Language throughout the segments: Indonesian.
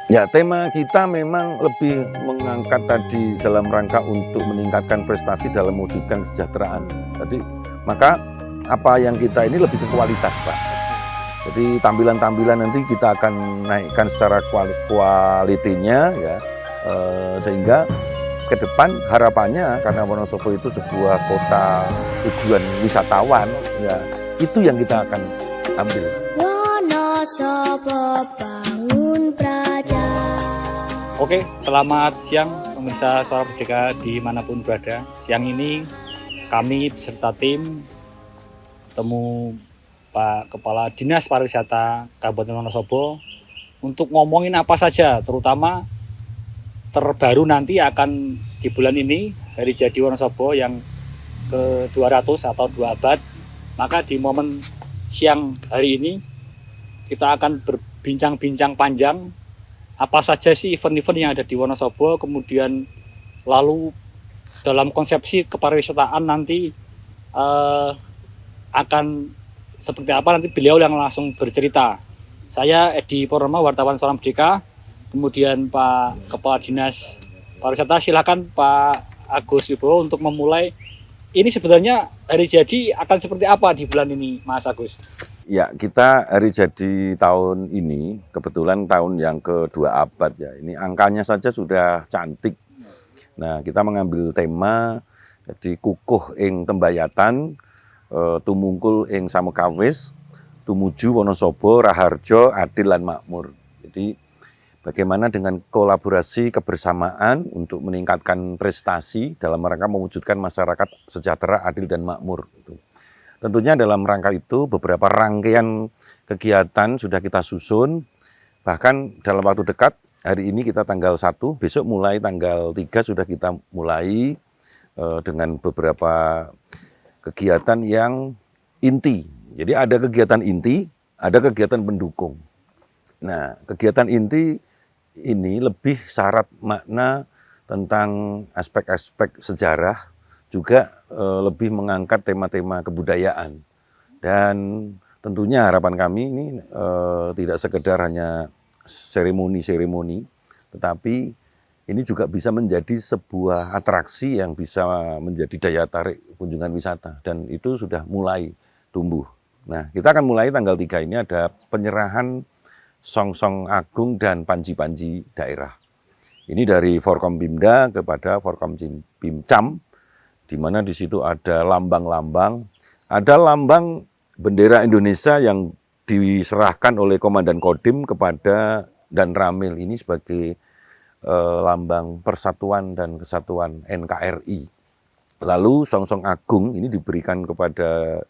Ya, tema kita memang lebih mengangkat tadi dalam rangka untuk meningkatkan prestasi dalam mewujudkan kesejahteraan. Jadi, maka apa yang kita ini lebih ke kualitas, Pak. Jadi tampilan-tampilan nanti kita akan naikkan secara kualitinya ya, sehingga ke depan harapannya karena Wonosobo itu sebuah kota tujuan wisatawan, ya itu yang kita akan ambil. Wonosobo bangun praja. Oke, selamat siang pemirsa Suara Merdeka dimanapun berada. Siang ini kami beserta tim ketemu Pak Kepala Dinas Pariwisata Kabupaten Wonosobo untuk ngomongin apa saja, terutama terbaru nanti akan di bulan ini Hari Jadi Wonosobo yang ke-200 atau 2 abad. Maka di momen siang hari ini kita akan berbincang-bincang panjang apa saja sih event-event yang ada di Wonosobo, kemudian lalu dalam konsepsi kepariwisataan nanti akan seperti apa, nanti beliau yang langsung bercerita. Saya Edi Purnomo, wartawan Suara Merdeka, kemudian Pak Kepala Dinas Pariwisata, silakan Pak Agus Wibowo untuk memulai. Ini sebenarnya hari jadi akan seperti apa di bulan ini, Mas Agus? Ya, kita hari jadi tahun ini kebetulan tahun yang kedua abad ya. Ini angkanya saja sudah cantik. Nah, kita mengambil tema jadi kukuh ing tembayatan, tumungkul ing samekawis, tumuju Wonosobo raharjo adil lan makmur. Jadi bagaimana dengan kolaborasi kebersamaan untuk meningkatkan prestasi dalam rangka mewujudkan masyarakat sejahtera, adil dan makmur. Tentunya dalam rangka itu beberapa rangkaian kegiatan sudah kita susun, bahkan dalam waktu dekat, hari ini kita tanggal 1, besok mulai tanggal 3 sudah kita mulai dengan beberapa kegiatan yang inti. Jadi ada kegiatan inti, ada kegiatan pendukung. Nah, kegiatan inti ini lebih syarat makna tentang aspek-aspek sejarah, juga lebih mengangkat tema-tema kebudayaan. Dan tentunya harapan kami ini tidak sekedar hanya seremoni-seremoni, tetapi ini juga bisa menjadi sebuah atraksi yang bisa menjadi daya tarik kunjungan wisata. Dan itu sudah mulai tumbuh. Nah, kita akan mulai tanggal 3 ini ada penyerahan song-song agung dan panji-panji daerah. Ini dari Forkompimda kepada Forkompimcam, di mana di situ ada lambang-lambang, ada lambang bendera Indonesia yang diserahkan oleh Komandan Kodim kepada Dan Ramil ini sebagai lambang persatuan dan kesatuan NKRI. Lalu song-song agung ini diberikan kepada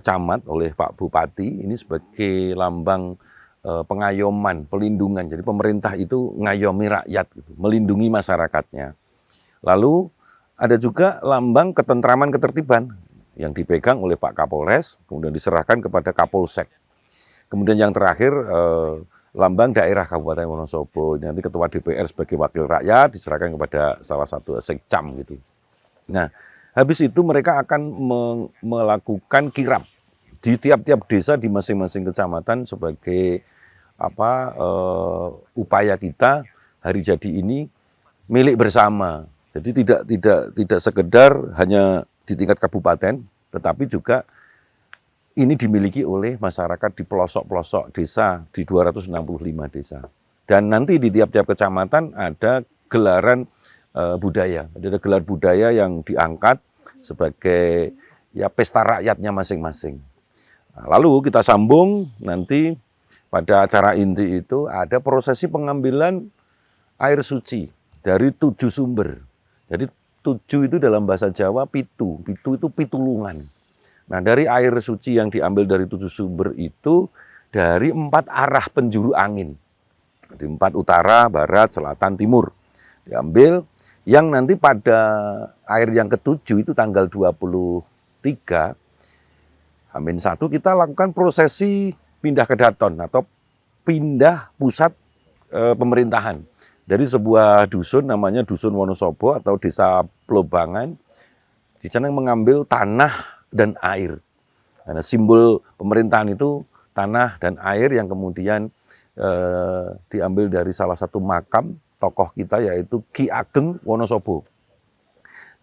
camat oleh Pak Bupati, ini sebagai lambang pengayoman, pelindungan. Jadi pemerintah itu ngayomi rakyat, gitu, melindungi masyarakatnya. Lalu ada juga lambang ketentraman ketertiban yang dipegang oleh Pak Kapolres, kemudian diserahkan kepada Kapolsek. Kemudian yang terakhir lambang daerah Kabupaten Wonosobo, nanti Ketua DPR sebagai wakil rakyat diserahkan kepada salah satu sekcam gitu. Nah, habis itu mereka akan melakukan kirap di tiap-tiap desa di masing-masing kecamatan sebagai upaya kita hari jadi ini milik bersama. Jadi tidak sekedar hanya di tingkat kabupaten, tetapi juga ini dimiliki oleh masyarakat di pelosok-pelosok desa di 265 desa. Dan nanti di tiap-tiap kecamatan ada gelaran budaya, ada gelar budaya yang diangkat sebagai ya pesta rakyatnya masing-masing. Nah, lalu kita sambung nanti pada acara inti itu ada prosesi pengambilan air suci dari 7 sumber. Jadi 7 itu dalam bahasa Jawa pitu itu pitulungan. Nah, dari air suci yang diambil dari 7 sumber itu dari 4 arah penjuru angin. Di 4 utara, barat, selatan, timur. Diambil yang nanti pada air yang ke-7 itu tanggal 23 H-1 kita lakukan prosesi pindah kedaton atau pindah pusat pemerintahan. Dari sebuah dusun namanya Dusun Wonosobo atau Desa Plobangan, di sana mengambil tanah dan air. Karena simbol pemerintahan itu tanah dan air yang kemudian diambil dari salah satu makam tokoh kita yaitu Ki Ageng Wonosobo.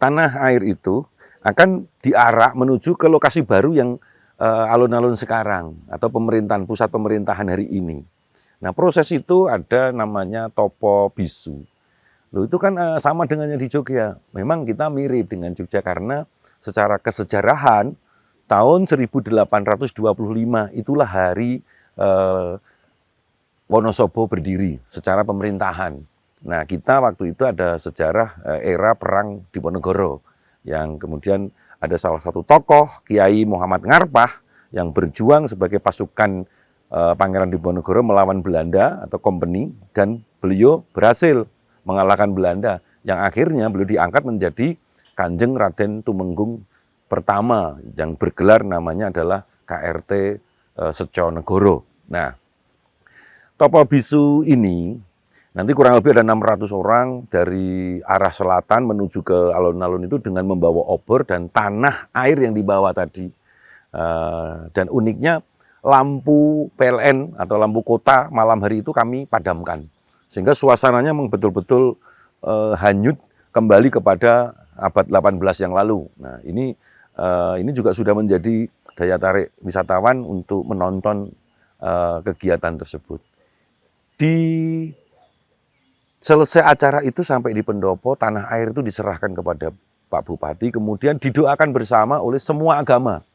Tanah air itu akan diarak menuju ke lokasi baru yang alun-alun sekarang atau pusat pemerintahan hari ini. Nah, proses itu ada namanya topo bisu. Loh, itu kan sama dengan yang di Jogja. Memang kita mirip dengan Jogja karena secara kesejarahan tahun 1825 itulah hari Wonosobo berdiri secara pemerintahan. Nah, kita waktu itu ada sejarah era perang Diponegoro yang kemudian ada salah satu tokoh Kiai Muhammad Ngarpah yang berjuang sebagai pasukan Pangeran Diponegoro melawan Belanda atau company, dan beliau berhasil mengalahkan Belanda, yang akhirnya beliau diangkat menjadi Kanjeng Raden Tumenggung pertama yang bergelar namanya adalah KRT Seconegoro. Nah, topo bisu ini nanti kurang lebih ada 600 orang dari arah selatan menuju ke alun-alun itu dengan membawa obor dan tanah air yang dibawa tadi. Dan uniknya lampu PLN atau lampu kota malam hari itu kami padamkan. Sehingga suasananya memang betul-betul hanyut kembali kepada abad 18 yang lalu. Nah, ini juga sudah menjadi daya tarik wisatawan untuk menonton kegiatan tersebut. Di selesai acara itu sampai di pendopo, tanah air itu diserahkan kepada Pak Bupati, kemudian didoakan bersama oleh semua agama.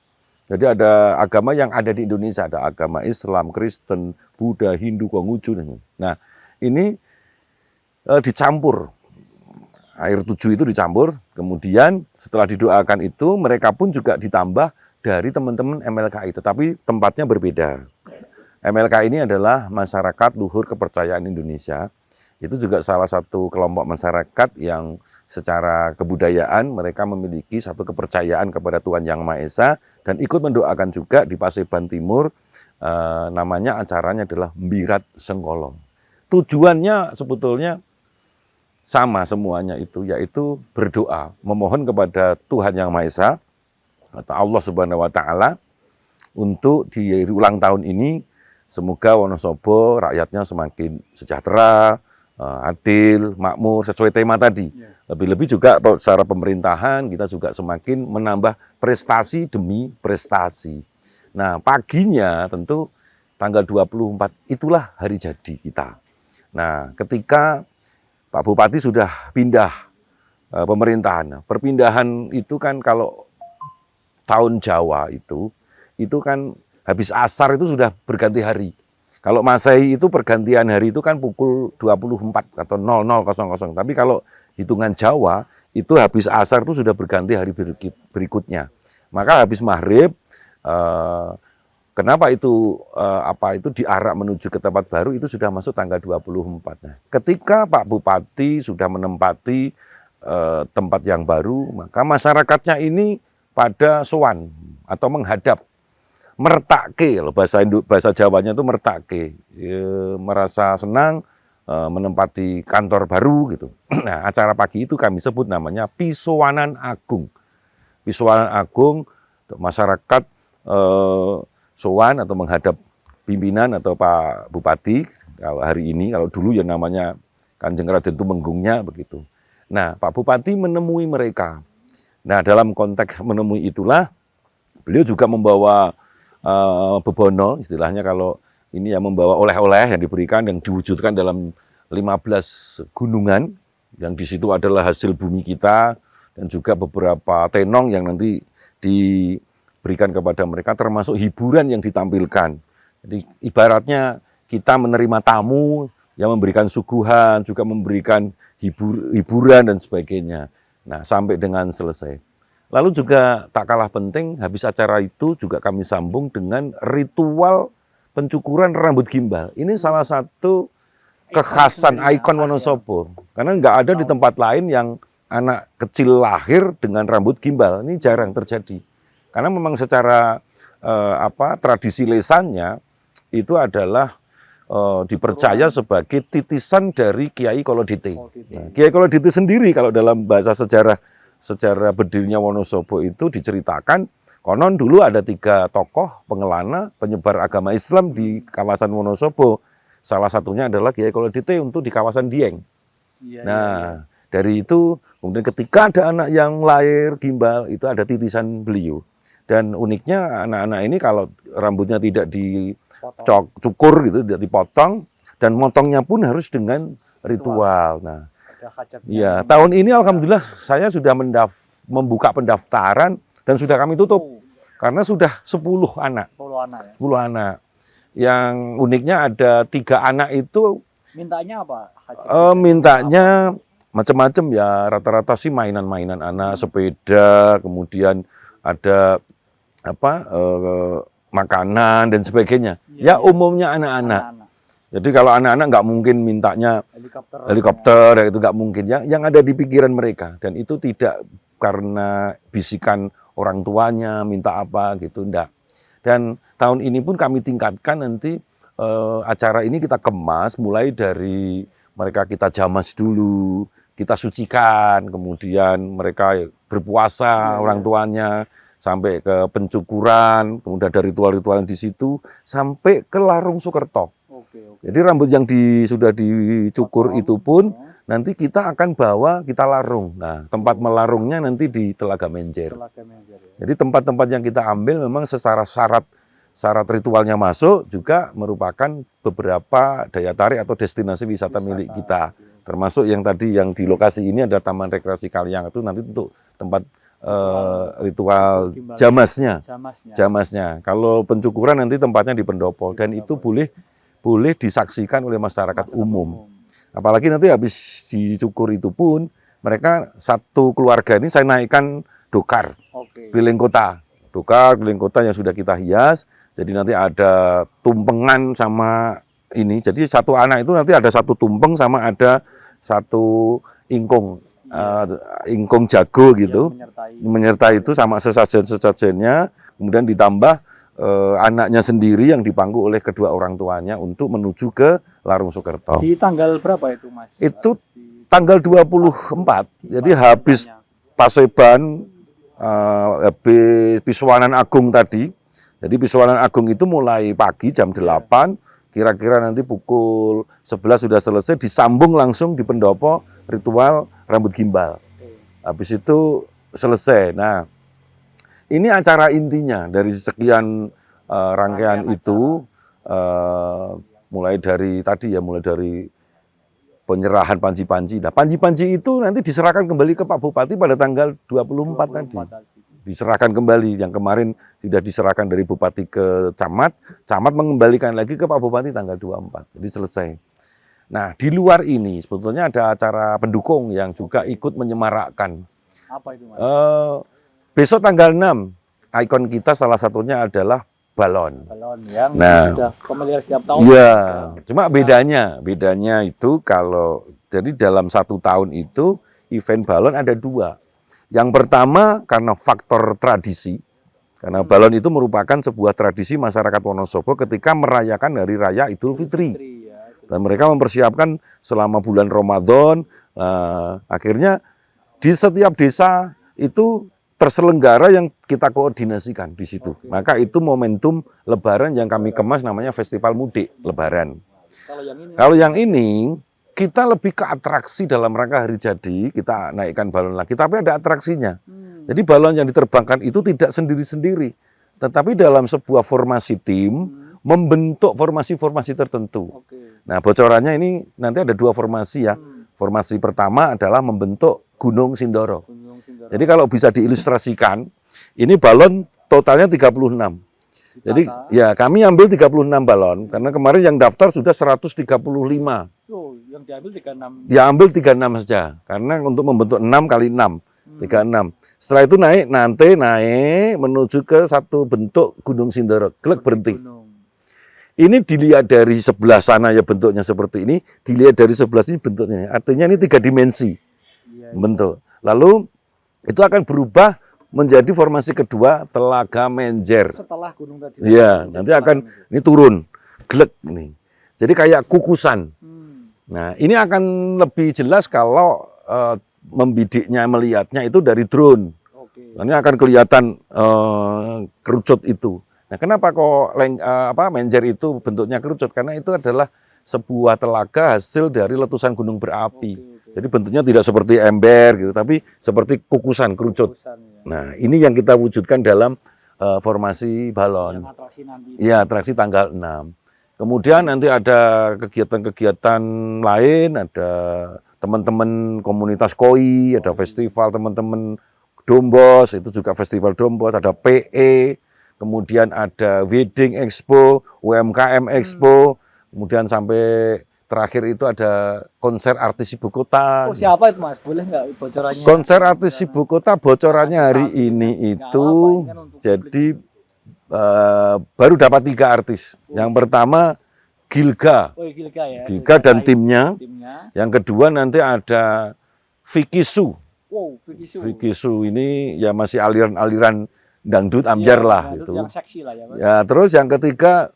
Jadi ada agama yang ada di Indonesia, ada agama Islam, Kristen, Buddha, Hindu, Konghucu. Nah, ini dicampur, air 7 itu dicampur, kemudian setelah didoakan itu mereka pun juga ditambah dari teman-teman MLKI, tetapi tempatnya berbeda. MLKI ini adalah Masyarakat Luhur Kepercayaan Indonesia, itu juga salah satu kelompok masyarakat yang secara kebudayaan mereka memiliki satu kepercayaan kepada Tuhan Yang Maha Esa dan ikut mendoakan juga di Paseban Timur, namanya acaranya adalah Mbirat Sengkolong. Tujuannya sebetulnya sama semuanya itu, yaitu berdoa, memohon kepada Tuhan Yang Maha Esa atau Allah Subhanahu wa Ta'ala untuk di ulang tahun ini semoga Wonosobo rakyatnya semakin sejahtera, adil, makmur sesuai tema tadi. Lebih-lebih juga secara pemerintahan kita juga semakin menambah prestasi demi prestasi. Nah, paginya tentu tanggal 24 itulah hari jadi kita. Nah, ketika Pak Bupati sudah pindah pemerintahan, perpindahan itu kan kalau tahun Jawa itu kan habis asar itu sudah berganti hari. Kalau Masehi itu pergantian hari itu kan pukul 24 atau 00.00. Tapi kalau hitungan Jawa itu habis asar itu sudah berganti hari berikutnya. Maka habis maghrib, kenapa itu diarak menuju ke tempat baru itu sudah masuk tanggal 24. Nah, ketika Pak Bupati sudah menempati tempat yang baru, maka masyarakatnya ini pada sowan atau menghadap, mertake, bahasa Jawanya itu mertake, merasa senang menempati kantor baru gitu. Nah, acara pagi itu kami sebut namanya Pisowanan Agung. Pisowanan Agung, masyarakat sowan atau menghadap pimpinan atau Pak Bupati, kalau hari ini, kalau dulu ya namanya Kanjeng Raden Tumenggungnya begitu. Nah, Pak Bupati menemui mereka. Nah, dalam konteks menemui itulah, beliau juga membawa bebono, istilahnya kalau ini yang membawa oleh-oleh yang diberikan, yang diwujudkan dalam 15 gunungan, yang di situ adalah hasil bumi kita, dan juga beberapa tenong yang nanti diberikan kepada mereka, termasuk hiburan yang ditampilkan. Jadi ibaratnya kita menerima tamu yang memberikan suguhan, juga memberikan hiburan dan sebagainya. Nah, sampai dengan selesai. Lalu juga tak kalah penting, habis acara itu juga kami sambung dengan ritual pencukuran rambut gimbal. Ini salah satu kekhasan ikon Wonosobo. Karena nggak ada di tempat lain yang anak kecil lahir dengan rambut gimbal. Ini jarang terjadi. Karena memang secara tradisi lesannya itu adalah dipercaya sebagai titisan dari Kiai Kolodite. Nah, Kiai Kolodite sendiri kalau dalam bahasa sejarah berdirinya Wonosobo itu diceritakan, konon dulu ada 3 tokoh pengelana penyebar agama Islam di kawasan Wonosobo. salah satunya adalah Kiai Kolodite untuk di kawasan Dieng. Iya, Nah, dari itu kemudian ketika ada anak yang lahir gimbal itu ada titisan beliau. Dan uniknya anak-anak ini kalau rambutnya tidak dicukur gitu, tidak dipotong, dan motongnya pun harus dengan ritual. Nah, ada hajatnya. iya, tahun ini alhamdulillah saya sudah membuka pendaftaran dan sudah kami tutup karena sudah 10 anak. 10 anak ya. 10 anak. Yang uniknya ada 3 anak itu Mintanya apa? mintanya macam-macam ya, rata-rata sih mainan-mainan anak, sepeda, kemudian ada apa makanan dan sebagainya. Ya umumnya anak-anak. Jadi kalau anak-anak nggak mungkin mintanya helikopter ya, itu nggak mungkin. Yang ada di pikiran mereka, dan itu tidak karena bisikan orang tuanya minta apa gitu, enggak. Dan tahun ini pun kami tingkatkan nanti acara ini kita kemas mulai dari mereka kita jamas dulu, kita sucikan, kemudian mereka berpuasa orang tuanya sampai ke pencukuran, kemudian ada ritual-ritual di situ sampai ke Larung Sukerto. Jadi rambut yang sudah dicukur itu pun nanti kita akan bawa kita larung. Nah, tempat melarungnya nanti di Telaga Menjer. Jadi tempat-tempat yang kita ambil memang secara syarat ritualnya masuk juga merupakan beberapa daya tarik atau destinasi wisata milik kita. Termasuk yang tadi yang di lokasi ini ada Taman Rekreasi Kaliang, itu nanti untuk tempat ritual jamasnya. Kalau pencukuran nanti tempatnya di Pendopo, dan itu boleh disaksikan oleh masyarakat umum. Apalagi nanti habis dicukur itu pun mereka satu keluarga ini saya naikkan dokar keliling kota. Dokar keliling kota yang sudah kita hias. Jadi nanti ada tumpengan sama ini. Jadi satu anak itu nanti ada satu tumpeng sama ada satu ingkung. Ingkung jago gitu. Menyertai itu sama sesajen-sesajennya. Kemudian ditambah anaknya sendiri yang dipangku oleh kedua orang tuanya untuk menuju ke Larung Sukerto. Di tanggal berapa itu, Mas? Itu tanggal 24. Jadi habis Paseban, habis Pisuanan Agung tadi. Jadi Pisuanan Agung itu mulai pagi jam 8, kira-kira nanti pukul 11 sudah selesai, disambung langsung di Pendopo ritual rambut gimbal. Habis itu selesai. Nah, ini acara intinya dari sekian rangkaian itu, mulai dari penyerahan panji-panji. Nah, panji-panji itu nanti diserahkan kembali ke Pak Bupati pada tanggal 24 tadi. Diserahkan kembali, yang kemarin sudah diserahkan dari Bupati ke Camat, Camat mengembalikan lagi ke Pak Bupati tanggal 24, jadi selesai. Nah, di luar ini sebetulnya ada acara pendukung yang juga ikut menyemarakkan. Apa itu, Mas? Besok tanggal 6, ikon kita salah satunya adalah balon. Balon yang sudah familiar setiap tahun. Iya, cuma bedanya itu jadi dalam 1 tahun itu event balon ada 2. Yang pertama karena faktor tradisi, karena balon itu merupakan sebuah tradisi masyarakat Wonosobo ketika merayakan Hari Raya Idul Fitri. Dan mereka mempersiapkan selama bulan Ramadan, akhirnya di setiap desa itu terselenggara yang kita koordinasikan di situ. Maka itu momentum Lebaran yang kami kemas namanya Festival Mudik Lebaran. Kalau yang ini kita lebih ke atraksi dalam rangka hari jadi, kita naikkan balon lagi, tapi ada atraksinya. Jadi balon yang diterbangkan itu tidak sendiri-sendiri, tetapi dalam sebuah formasi tim, membentuk formasi-formasi tertentu. Nah, bocorannya ini nanti ada 2 formasi ya. Formasi pertama adalah membentuk Gunung Sindoro. Jadi kalau bisa diilustrasikan, ini balon totalnya 36. Jadi ya kami ambil 36 balon, karena kemarin yang daftar sudah 135. Yang diambil 36. Ya ambil 36 saja, karena untuk membentuk 6 kali 6, 36. Setelah itu naik menuju ke satu bentuk Gunung Sindoro, glek berhenti. Ini dilihat dari sebelah sana ya bentuknya seperti ini, dilihat dari sebelah sini bentuknya. Artinya ini 3 dimensi bentuk. Lalu itu akan berubah menjadi formasi kedua Telaga Menjer. Setelah gunung tadi. Iya, nanti akan ini turun, glek nih. Jadi kayak kukusan. Nah, ini akan lebih jelas kalau membidiknya, melihatnya itu dari drone. Ini akan kelihatan kerucut itu. Nah, kenapa kok Menjer itu bentuknya kerucut? Karena itu adalah sebuah telaga hasil dari letusan gunung berapi. Jadi bentuknya tidak seperti ember gitu, tapi seperti kukusan, kerucut. Nah, ini yang kita wujudkan dalam formasi balon. Iya, atraksi tanggal 6. Kemudian nanti ada kegiatan-kegiatan lain, ada teman-teman komunitas koi, ada festival teman-teman Dombos, itu juga festival Dombos, ada PE, kemudian ada Wedding Expo, UMKM Expo, kemudian sampai terakhir itu ada konser artis ibu kota. Oh, siapa itu Mas? Boleh nggak bocorannya? Konser artis ibu kota bocorannya hari ini itu jadi baru dapat 3 artis. Yang pertama Gilga. Oh, Gilga ya. Gilga dan timnya. Yang kedua nanti ada Vicky Su. Wow, Vicky Su. Vicky Su ini ya masih aliran-aliran dangdut ambyar lah dangdut itu. Yang seksi lah ya, Mas. Ya, terus yang ketiga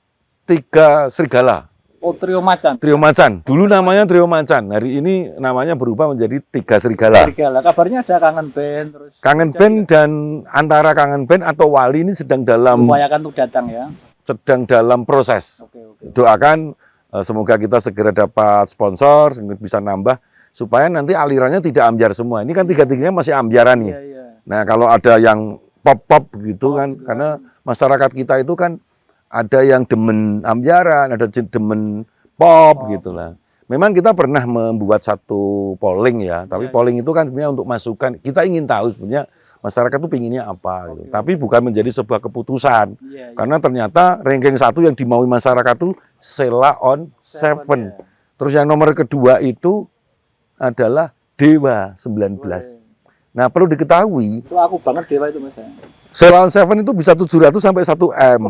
3 serigala. Oh, Trio Macan. Trio Macan. Dulu namanya Trio Macan. Hari ini namanya berubah menjadi 3 serigala. Serigala. Kabarnya ada Kangen Band terus. Kangen Band dan antara Kangen Band atau Wali ini sedang dalam upayakan untuk datang ya. Sedang dalam proses. Doakan semoga kita segera dapat sponsor, sehingga bisa nambah supaya nanti alirannya tidak ambyar semua. Ini kan 3-3-nya masih ambyaran nih. Nah, kalau ada yang pop-pop gitu kan, karena masyarakat kita itu kan ada yang demen ambyaran, ada demen pop gitu lah. Memang kita pernah membuat satu polling ya, tapi polling itu kan sebenarnya untuk masukan. Kita ingin tahu sebenarnya masyarakat itu pinginnya apa gitu. Tapi bukan menjadi sebuah keputusan. Karena ternyata ranking 1 yang dimaui masyarakat itu Sheila on 7. Terus yang nomor kedua itu adalah Dewa 19. Nah, perlu diketahui. Itu aku banget Dewa itu Mas. Sheila on 7 itu bisa 700 sampai 1 M.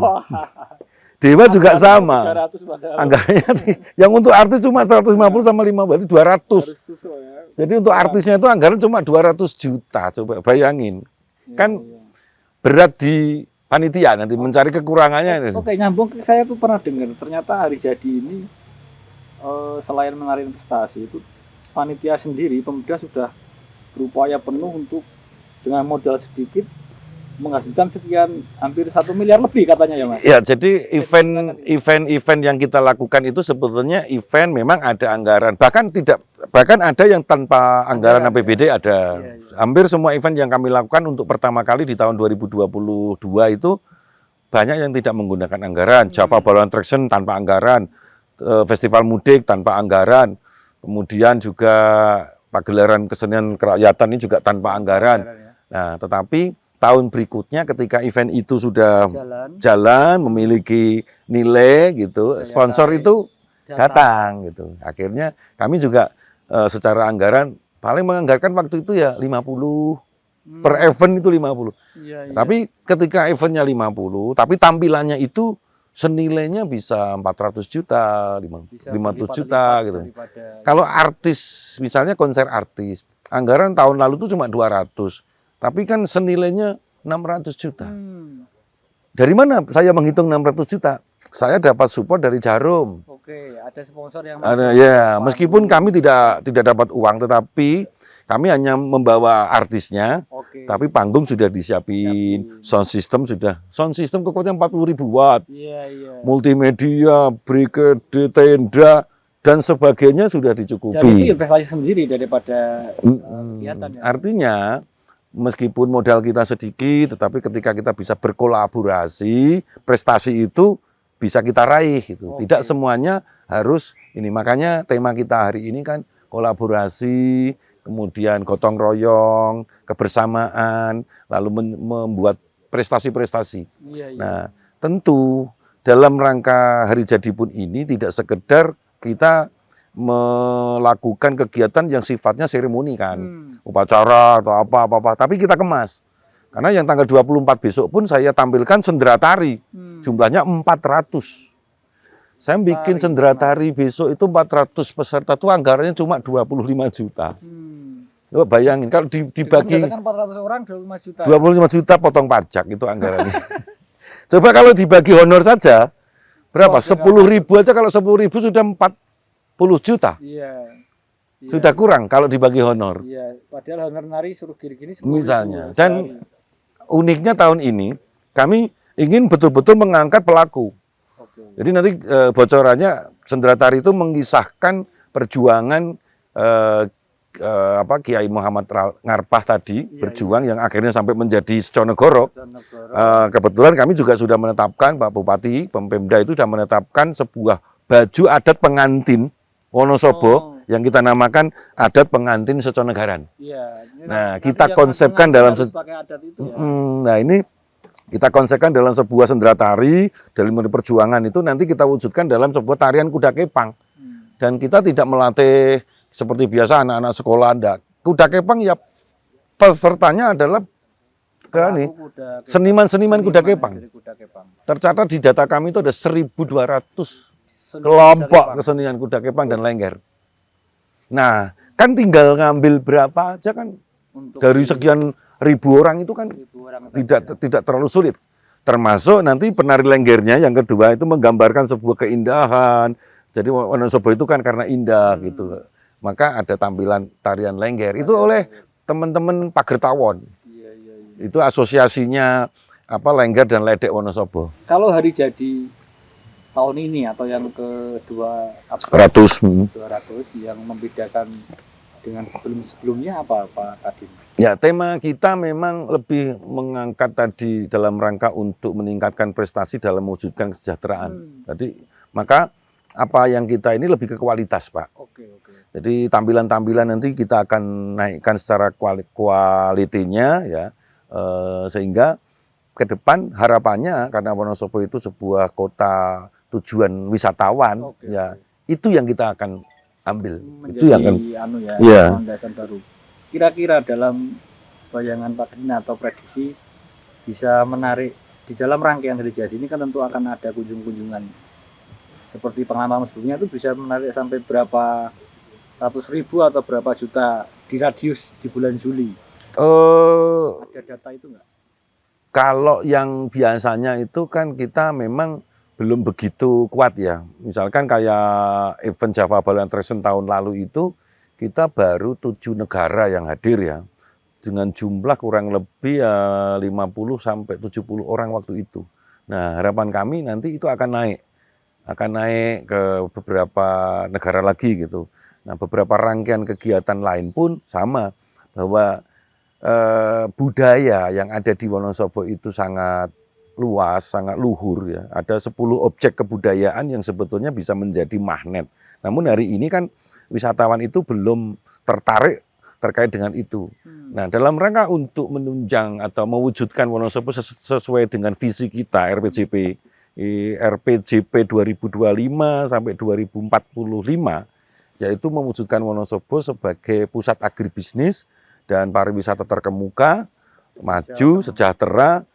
Dewa juga sama. Anggarannya yang untuk artis cuma 150 sama 50, 200. Jadi untuk artisnya itu anggaran cuma 200 juta. Coba bayangin. Kan berat di panitia nanti mencari kekurangannya. Oke, nyambung. Saya tuh pernah dengar ternyata hari jadi ini selain menarik investasi itu panitia sendiri pemuda sudah berupaya penuh untuk dengan modal sedikit menghasilkan sekian hampir 1 miliar lebih katanya ya Mas. Ya, jadi event yang kita lakukan itu sebetulnya event memang ada anggaran, bahkan ada yang tanpa anggaran APBD ada. Hampir semua event yang kami lakukan untuk pertama kali di tahun 2022 itu banyak yang tidak menggunakan anggaran. Java Balloon Attraction tanpa anggaran, festival mudik tanpa anggaran, kemudian juga pagelaran kesenian kerakyatan ini juga tanpa anggaran. Nah, tetapi tahun berikutnya ketika event itu sudah jalan memiliki nilai gitu, sponsor itu datang gitu. Akhirnya kami juga secara anggaran paling menganggarkan waktu itu ya 50 per event itu 50. Tapi ketika eventnya 50, tapi tampilannya itu senilainya bisa 400 juta, 500 juta gitu. Kalau artis, misalnya konser artis, anggaran tahun lalu itu cuma 200. Tapi kan senilainya 600 juta. Dari mana saya menghitung 600 juta? Saya dapat support dari Jarum. Oke, ada sponsor yang ada ya, meskipun kami tidak dapat uang, tetapi kami hanya membawa artisnya. Tapi panggung sudah disiapin, sound system kekuatan 40.000 watt. Multimedia, brigade, tenda dan sebagainya sudah dicukupi. Jadi investasi sendiri daripada kegiatan ya. Artinya meskipun modal kita sedikit, tetapi ketika kita bisa berkolaborasi, prestasi itu bisa kita raih. Gitu. Tidak semuanya harus ini. Makanya tema kita hari ini kan kolaborasi, kemudian gotong royong, kebersamaan, lalu membuat prestasi-prestasi. Nah, tentu dalam rangka hari jadi pun ini tidak sekedar kita melakukan kegiatan yang sifatnya seremoni kan, upacara atau apa-apa, tapi kita kemas. Karena yang tanggal 24 besok pun saya tampilkan sendera tari, jumlahnya 400. Saya bikin sendera tari besok itu 400 peserta, itu anggarannya cuma 25 juta. Coba bayangin, kalau dibagi 400 orang 25 juta. 25 juta potong pajak itu anggarannya. Coba kalau dibagi honor saja, berapa? 10.000 aja, kalau 10.000 sudah 40 juta. Sudah kurang kalau dibagi honor. Padahal honor nari suruh gini-gini misalnya. Dan uniknya tahun ini kami ingin betul-betul mengangkat pelaku. Jadi nanti bocorannya Sendera Tari itu mengisahkan perjuangan Kiai Muhammad Ngarpah tadi, berjuang yang akhirnya sampai menjadi Seconegoro. Kebetulan kami juga sudah menetapkan, Pak Bupati, Pemda itu sudah menetapkan sebuah baju adat pengantin Wonosobo yang kita namakan adat pengantin Seconegaran. Nah, kita konsepkan dalam nah ini kita konsepkan dalam sebuah sendera tari dalam perjuangan itu nanti kita wujudkan dalam sebuah tarian kuda kepang. Dan kita tidak melatih seperti biasa anak-anak sekolah, enggak. Kuda kepang ya pesertanya adalah seniman-seniman kuda kepang. Tercatat di data kami itu ada 1.200 kelompok kesenian kuda kepang dan lengger. Nah, kan tinggal ngambil berapa aja kan dari sekian ribu orang itu kan tidak terlalu sulit. Termasuk nanti penari lenggernya yang kedua itu menggambarkan sebuah keindahan. Jadi Wonosobo itu kan karena indah gitu. Maka ada tampilan tarian lengger itu oleh teman-teman Pager Tawon. Itu asosiasinya Lengger dan Ledek Wonosobo. Kalau hari jadi tahun ini atau yang kedua 200 yang membedakan dengan sebelum-sebelumnya apa Pak Kadin? Ya, tema kita memang lebih mengangkat tadi dalam rangka untuk meningkatkan prestasi dalam mewujudkan kesejahteraan. Jadi maka apa yang kita ini lebih ke kualitas, Pak. Jadi tampilan-tampilan nanti kita akan naikkan secara kualitinya ya, sehingga ke depan harapannya karena Wonosobo itu sebuah kota tujuan wisatawan, itu yang kita akan ambil. Menjadi itu yang akan landasan baru. Kira-kira dalam bayangan Pak Kadin atau prediksi bisa menarik di dalam rangkaian hari jadi ini kan tentu akan ada kunjungan seperti pengalaman sebelumnya itu bisa menarik sampai berapa ratus ribu atau berapa juta di radius di bulan Juli. Ada data itu enggak? Kalau yang biasanya itu kan kita memang belum begitu kuat ya. Misalkan kayak event Java Balloon Attraction tahun lalu itu kita baru 7 negara yang hadir ya. Dengan jumlah kurang lebih 50 sampai 70 orang waktu itu. Nah, harapan kami nanti itu akan naik ke beberapa negara lagi gitu. Nah, beberapa rangkaian kegiatan lain pun sama, bahwa budaya yang ada di Wonosobo itu sangat luas, sangat luhur ya. Ada 10 objek kebudayaan yang sebetulnya bisa menjadi magnet. Namun hari ini kan wisatawan itu belum tertarik terkait dengan itu. Nah, dalam rangka untuk menunjang atau mewujudkan Wonosobo sesuai dengan visi kita RPJP 2025 sampai 2045, yaitu mewujudkan Wonosobo sebagai pusat agribisnis dan pariwisata terkemuka, maju, sejahtera,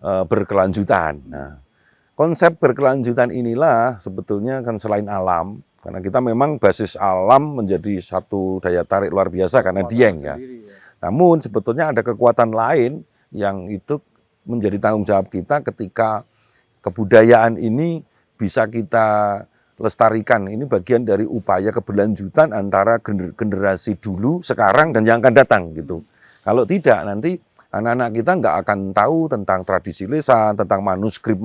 berkelanjutan. Nah, konsep berkelanjutan inilah sebetulnya kan selain alam, karena kita memang basis alam menjadi satu daya tarik luar biasa karena Dieng ya. Namun sebetulnya ada kekuatan lain yang itu menjadi tanggung jawab kita ketika kebudayaan ini bisa kita lestarikan. Ini bagian dari upaya keberlanjutan antara generasi dulu, sekarang, dan yang akan datang gitu. Kalau tidak nanti anak-anak kita nggak akan tahu tentang tradisi lisan, tentang manuskrip,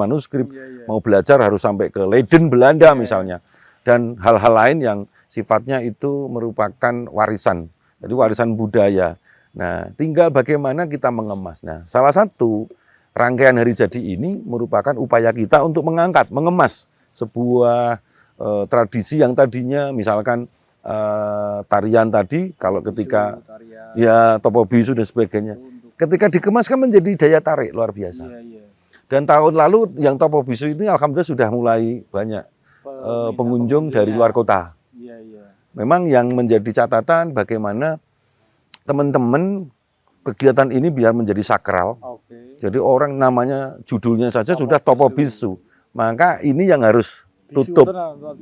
mau belajar harus sampai ke Leiden Belanda misalnya, dan hal-hal lain yang sifatnya itu merupakan warisan, jadi warisan budaya. Nah, tinggal bagaimana kita mengemas. Nah, salah satu rangkaian hari jadi ini merupakan upaya kita untuk mengemas sebuah tradisi yang tadinya misalkan tarian tadi, kalau ketika ya topo bisu dan sebagainya, ketika dikemas kan menjadi daya tarik luar biasa. Dan tahun lalu yang topo bisu ini alhamdulillah sudah mulai banyak pengunjung dari luar kota. Memang yang menjadi catatan bagaimana teman-teman kegiatan ini biar menjadi sakral. Jadi orang namanya judulnya saja sudah topo bisu. Maka ini yang harus tutup.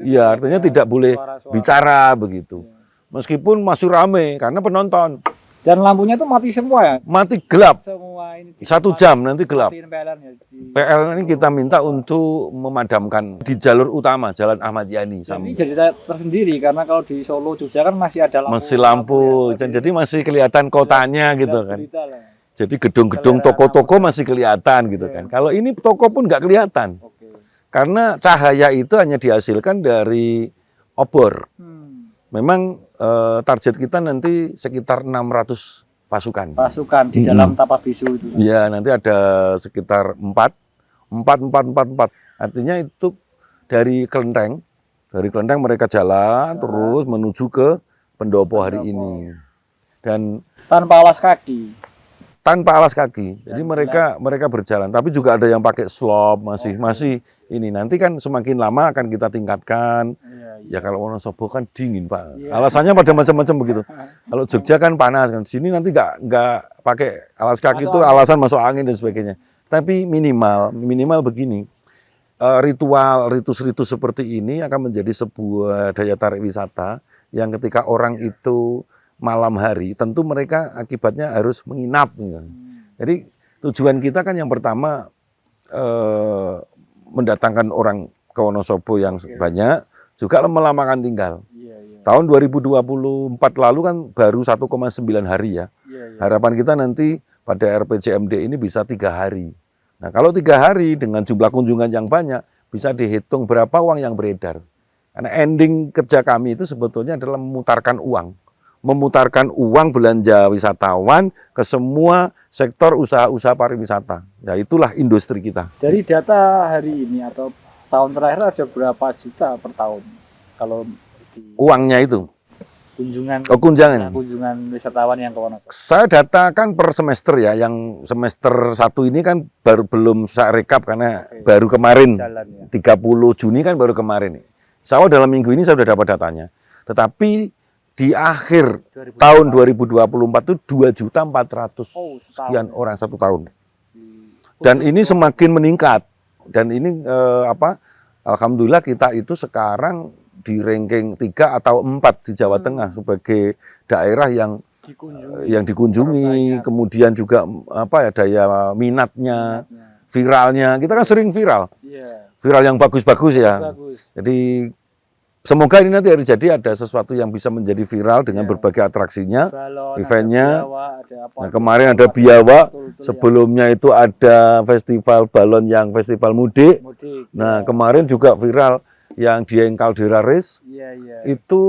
Ya, artinya tidak boleh bicara begitu. Meskipun masih rame karena penonton. Dan lampunya itu mati semua ya? Mati gelap. Semua ini 1 jam nanti gelap. PL ini kita minta Oh. untuk memadamkan di jalur utama, Jalan Ahmad Yani. Ini jadi tersendiri karena kalau di Solo, Jogja kan masih ada lampu. Masih lampu, ya. jadi masih kelihatan kotanya gitu kan. Lah. Jadi gedung-gedung toko-toko masih kelihatan gitu kan. Kalau ini toko pun nggak kelihatan. Karena cahaya itu hanya dihasilkan dari obor. Hmm. Memang target kita nanti sekitar 600 pasukan. Pasukan di dalam Tapak Bisu itu. Iya, nanti ada sekitar 4. Artinya itu dari Kelenteng. Dari Kelenteng mereka jalan terus menuju ke Pendopo hari ini. Dan Tanpa alas kaki. tanpa alas kaki. Jadi mereka berjalan. Tapi juga ada yang pakai slop, masih ini. Nanti kan semakin lama akan kita tingkatkan. Ya kalau Wonosobo kan dingin, Pak. Alasannya pada macam-macam begitu. Kalau Jogja kan panas kan. Sini nanti nggak pakai alas kaki itu alasan masuk angin dan sebagainya. Tapi minimal begini. Ritus-ritus seperti ini akan menjadi sebuah daya tarik wisata yang ketika orang itu malam hari, tentu mereka akibatnya harus menginap. Gitu. Jadi tujuan kita kan yang pertama mendatangkan orang ke Wonosobo yang banyak, juga melamakan tinggal. Tahun 2024 lalu kan baru 1,9 hari ya. Harapan kita nanti pada RPJMD ini bisa 3 hari. Nah kalau 3 hari dengan jumlah kunjungan yang banyak, bisa dihitung berapa uang yang beredar. Karena ending kerja kami itu sebetulnya adalah memutarkan uang belanja wisatawan ke semua sektor usaha-usaha pariwisata. Ya itulah industri kita. Dari data hari ini atau tahun terakhir ada berapa juta per tahun? Kalau uangnya itu kunjungan wisatawan yang ke Wonosobo. Saya datakan per semester ya, yang semester 1 ini kan belum saya rekap karena baru kemarin, 30 Juni kan baru kemarin. Saya dalam minggu ini saya sudah dapat datanya. Tetapi di akhir tahun 2024 itu 2.400.000 sekian orang 1 tahun. Dan ini semakin meningkat. Dan ini alhamdulillah kita itu sekarang di ranking 3 atau 4 di Jawa Tengah sebagai daerah yang dikunjungi, kemudian juga daya minatnya, viralnya. Kita kan sering viral yang bagus-bagus ya. Jadi semoga ini nanti hari jadi ada sesuatu yang bisa menjadi viral dengan berbagai atraksinya, eventnya. Nah, kemarin ada Biawa, sebelumnya itu ada festival balon yang festival mudik. Nah kemarin juga viral yang Dieng Caldera Race, itu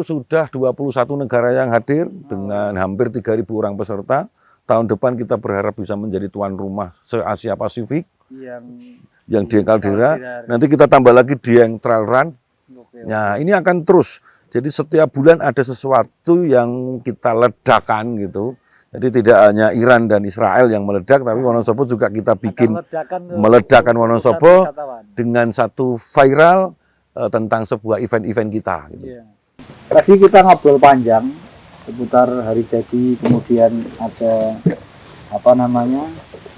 sudah 21 negara yang hadir dengan hampir 3.000 orang peserta. Tahun depan kita berharap bisa menjadi tuan rumah se-Asia Pasifik yang Dieng Caldera. Nanti kita tambah lagi Dieng Trail Run. Nah ini akan terus. Jadi setiap bulan ada sesuatu yang kita ledakan gitu. Jadi tidak hanya Iran dan Israel yang meledak, tapi Wonosobo juga kita bikin meledakan Wonosobo dengan satu viral tentang sebuah event-event kita. Gitu. Tadi kita ngobrol panjang seputar hari jadi, kemudian ada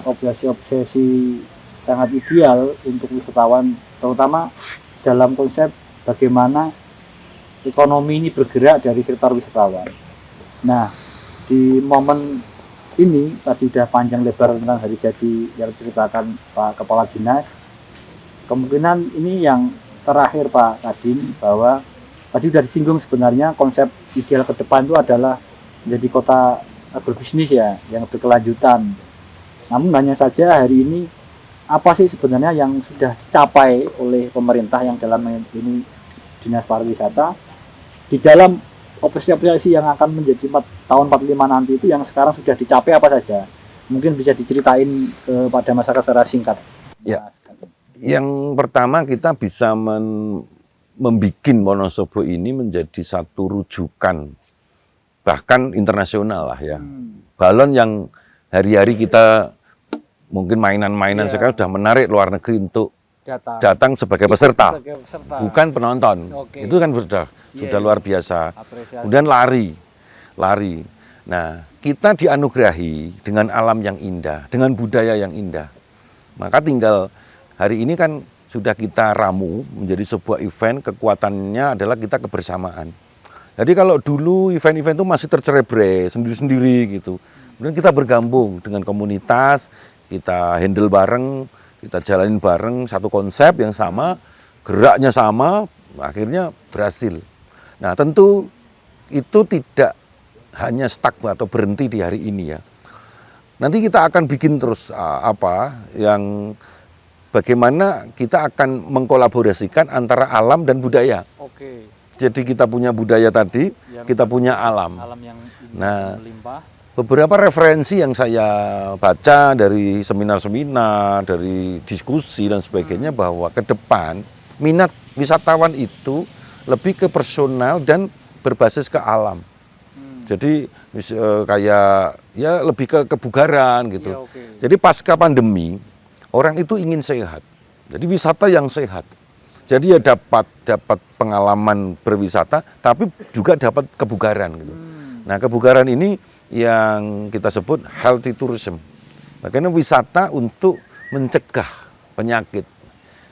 obsesi sangat ideal untuk wisatawan, terutama dalam konsep bagaimana ekonomi ini bergerak dari sektor wisatawan. Nah, di momen ini tadi sudah panjang lebar tentang hari jadi yang diceritakan Pak Kepala Dinas. Kemungkinan ini yang terakhir Pak Kadin, bahwa tadi sudah disinggung sebenarnya konsep ideal ke depan itu adalah menjadi kota agrobisnis ya, yang berkelanjutan. Namun hanya saja hari ini apa sih sebenarnya yang sudah dicapai oleh pemerintah yang dalam ini Dinas Pariwisata di dalam operasi yang akan menjadi tahun 45 nanti itu, yang sekarang sudah dicapai apa saja? Mungkin bisa diceritain kepada masyarakat secara singkat. Ya. Yang pertama kita bisa membuat Wonosobo ini menjadi satu rujukan bahkan internasional lah ya. Balon yang hari-hari kita mungkin mainan-mainan sekarang sudah menarik luar negeri untuk datang sebagai peserta, bukan penonton. Itu kan sudah luar biasa. Kemudian lari. Nah, kita dianugerahi dengan alam yang indah, dengan budaya yang indah. Maka tinggal hari ini kan sudah kita ramu menjadi sebuah event, kekuatannya adalah kita kebersamaan. Jadi kalau dulu event-event itu masih tercerebre, sendiri-sendiri gitu. Kemudian kita bergabung dengan komunitas, kita handle bareng, kita jalanin bareng satu konsep yang sama, geraknya sama, akhirnya berhasil. Nah tentu itu tidak hanya stuck atau berhenti di hari ini ya. Nanti kita akan bikin terus yang bagaimana kita akan mengkolaborasikan antara alam dan budaya. Jadi kita punya budaya tadi, kita punya alam. Alam yang Nah, melimpah. beberapa referensi yang saya baca dari seminar-seminar, dari diskusi dan sebagainya bahwa ke depan minat wisatawan itu lebih ke personal dan berbasis ke alam. Jadi kayak ya lebih ke kebugaran gitu. Iya, oke. Jadi pasca pandemi orang itu ingin sehat. Jadi wisata yang sehat. Jadi ya dapat pengalaman berwisata, tapi juga dapat kebugaran gitu. Nah, kebugaran ini yang kita sebut healthy tourism. Makanya wisata untuk mencegah penyakit.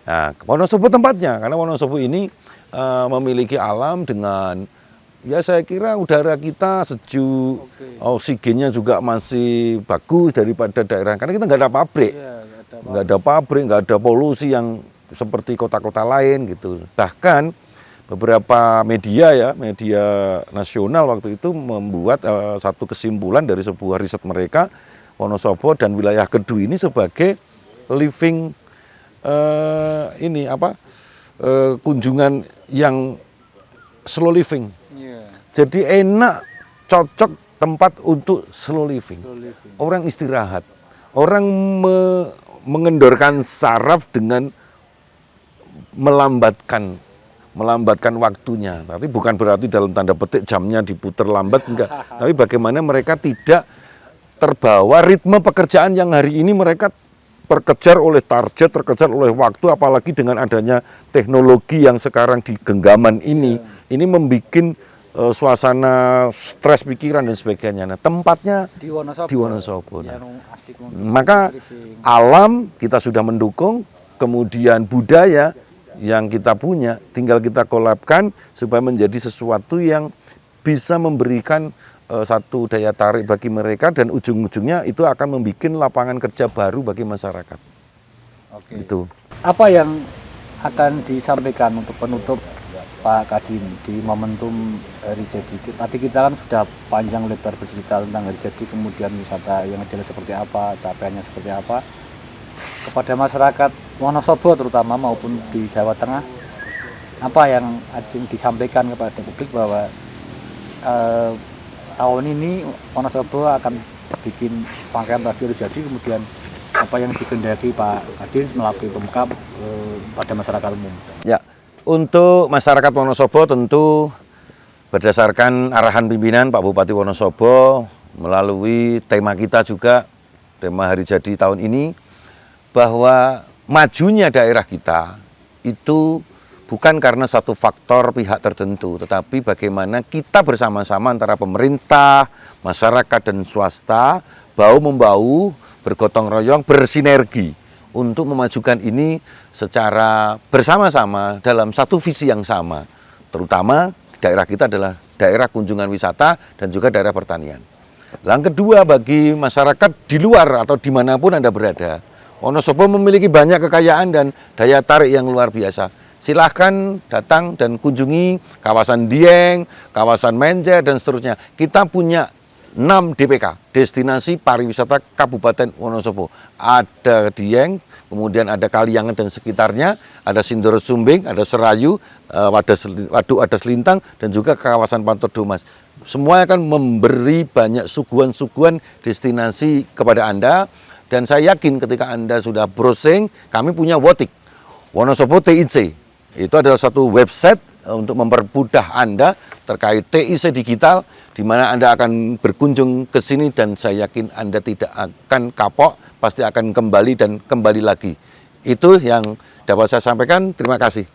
Nah, Wonosobo tempatnya, karena Wonosobo ini memiliki alam dengan, ya saya kira udara kita sejuk, oksigennya juga masih bagus daripada daerah. Karena kita nggak ada pabrik, nggak ada polusi yang seperti kota-kota lain gitu. Bahkan beberapa media nasional waktu itu membuat satu kesimpulan dari sebuah riset mereka, Wonosobo dan wilayah Kedu ini sebagai living kunjungan yang slow living. Jadi enak, cocok tempat untuk slow living. Orang istirahat, orang mengendorkan saraf dengan melambatkan waktunya. Tapi bukan berarti dalam tanda petik jamnya diputar lambat, enggak. Tapi bagaimana mereka tidak terbawa ritme pekerjaan yang hari ini mereka terkejar oleh target, terkejar oleh waktu, apalagi dengan adanya teknologi yang sekarang di genggaman ini. Ini membuat suasana stres pikiran dan sebagainya. Nah, tempatnya di Wonosobo. Nah, maka alam kita sudah mendukung, kemudian budaya yang kita punya, tinggal kita kolabkan supaya menjadi sesuatu yang bisa memberikan satu daya tarik bagi mereka dan ujung-ujungnya itu akan membuat lapangan kerja baru bagi masyarakat. Oke. Itu. Apa yang akan disampaikan untuk penutup Pak Kadin di momentum Hari Jadi? Tadi kita kan sudah panjang lebar bercerita tentang Hari Jadi, kemudian wisata yang ideal seperti apa, capaiannya seperti apa. Kepada masyarakat Wonosobo terutama maupun di Jawa Tengah, apa yang Ajeng disampaikan kepada publik bahwa tahun ini Wonosobo akan bikin rangkaian radio jadi, kemudian apa yang dikehendaki Pak Kadin melalui pemkab pada masyarakat umum? Ya, untuk masyarakat Wonosobo tentu berdasarkan arahan pimpinan Pak Bupati Wonosobo melalui tema kita juga, tema Hari Jadi tahun ini, bahwa majunya daerah kita itu bukan karena satu faktor pihak tertentu, tetapi bagaimana kita bersama-sama antara pemerintah, masyarakat, dan swasta, bahu-membahu, bergotong royong, bersinergi untuk memajukan ini secara bersama-sama dalam satu visi yang sama. Terutama daerah kita adalah daerah kunjungan wisata dan juga daerah pertanian. Yang kedua, bagi masyarakat di luar atau dimanapun Anda berada, Wonosobo memiliki banyak kekayaan dan daya tarik yang luar biasa. Silahkan datang dan kunjungi kawasan Dieng, kawasan Menjer, dan seterusnya. Kita punya 6 DPK, Destinasi Pariwisata Kabupaten Wonosobo. Ada Dieng, kemudian ada Kaliangan dan sekitarnya, ada Sindoro Sumbing, ada Serayu, Waduk Adas Lintang, dan juga kawasan Pantor Domas. Semua akan memberi banyak suguhan-suguhan destinasi kepada Anda. Dan saya yakin ketika Anda sudah browsing, kami punya Wotik, Wonosobo TIC. Itu adalah satu website untuk mempermudah Anda terkait TIC digital, di mana Anda akan berkunjung ke sini dan saya yakin Anda tidak akan kapok, pasti akan kembali dan kembali lagi. Itu yang dapat saya sampaikan. Terima kasih.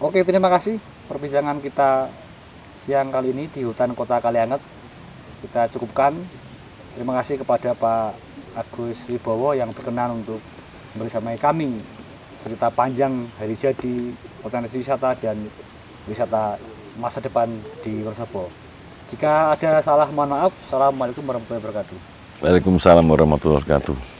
Oke, terima kasih. Perbincangan kita siang kali ini di hutan Kota Kalianget kita cukupkan. Terima kasih kepada Pak Agus Wibowo yang berkenan untuk bersamai kami cerita panjang Hari Jadi, potensi wisata dan wisata masa depan di Wonosobo. Jika ada salah, mohon maaf. Assalamualaikum warahmatullahi wabarakatuh. Waalaikumsalam warahmatullahi wabarakatuh.